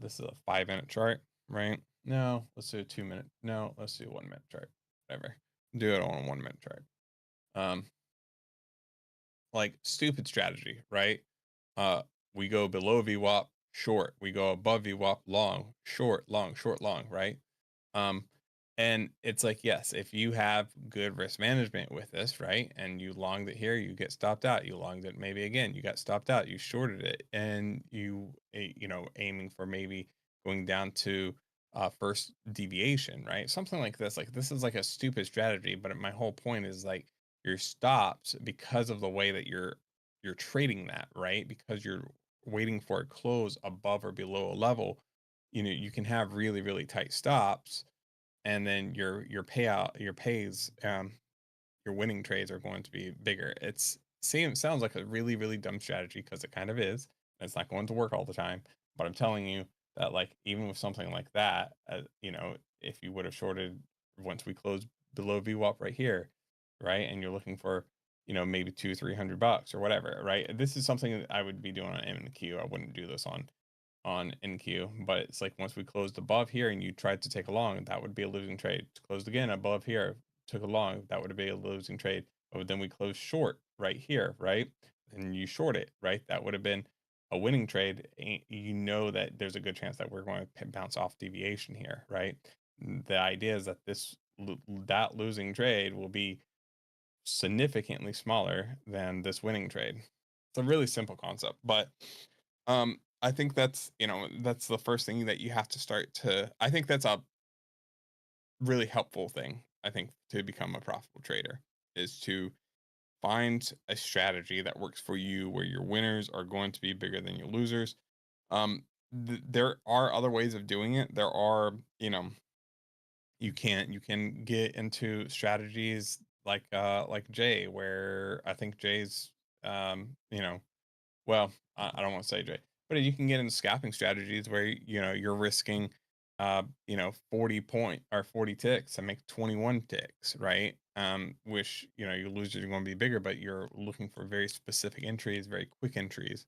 this is a 5 minute chart, right? No, let's do a 2 minute. No, let's do a 1 minute chart. Whatever. Do it on a 1 minute chart. Um, like stupid strategy, right? Uh, we go below VWAP, short. We go above VWAP, long, short, long, short, long, right? Um, and it's like, yes, if you have good risk management with this, right? And you longed it here, you get stopped out. You longed it maybe again, you got stopped out. You shorted it, and aiming for maybe going down to first deviation, right? Something like this. Like this is like a stupid strategy, but my whole point is like your stops because of the way that you're trading that, right? Because you're waiting for a close above or below a level. You can have really, really tight stops, and then your payout, your pays, your winning trades are going to be bigger. Sounds like a really, really dumb strategy because it kind of is. And it's not going to work all the time. But I'm telling you that like even with something like that, if you would have shorted once we close below VWAP right here, right, and you're looking for maybe $200-300 or whatever, right? This is something that I would be doing on M&Q. I wouldn't do this on NQ, but it's like once we closed above here and you tried to take a long, that would be a losing trade. Closed again above here, took a long, that would be a losing trade. But then we closed short right here, right? And you short it, right? That would have been a winning trade. You know that there's a good chance that we're going to bounce off deviation here, right? The idea is that that losing trade will be significantly smaller than this winning trade. It's a really simple concept, but I think that's the first thing that you have to start to. I think that's a really helpful thing. I think to become a profitable trader is to find a strategy that works for you where your winners are going to be bigger than your losers. There are other ways of doing it. There are, you can get into strategies like Jay, where I think Jay's well, I don't want to say Jay, but you can get into scalping strategies where you're risking 40 point or 40 ticks and make 21 ticks, right? Which your losers are going to be bigger, but you're looking for very specific entries, very quick entries.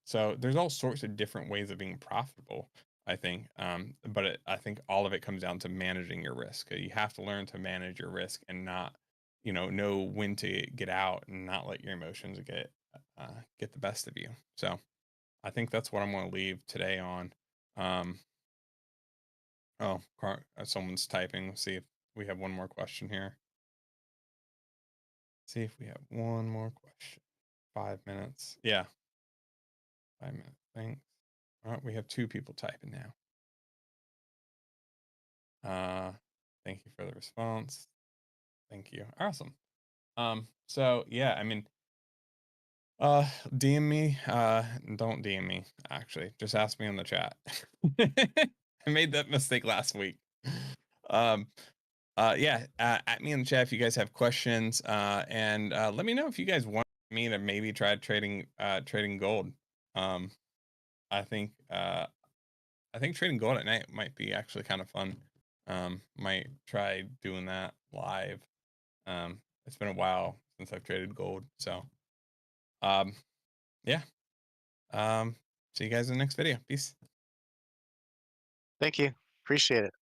So there's all sorts of different ways of being profitable, I think. But I think all of it comes down to managing your risk. You have to learn to manage your risk and not, know when to get out and not let your emotions get the best of you. So I think that's what I'm going to leave today on. Oh, someone's typing. Let's see if we have one more question here. See if we have one more question. 5 minutes. Yeah. 5 minutes. Thanks. All right, we have 2 people typing now. Thank you for the response. Thank you. Awesome. So yeah, I mean, DM me. Don't DM me, actually. Just ask me in the chat. I made that mistake last week. Yeah, at me in the chat if you guys have questions. And let me know if you guys want me to maybe try trading gold. I think trading gold at night might be actually kind of fun. Might try doing that live. It's been a while since I've traded gold, so yeah. See you guys in the next video. Peace. Thank you. Appreciate it.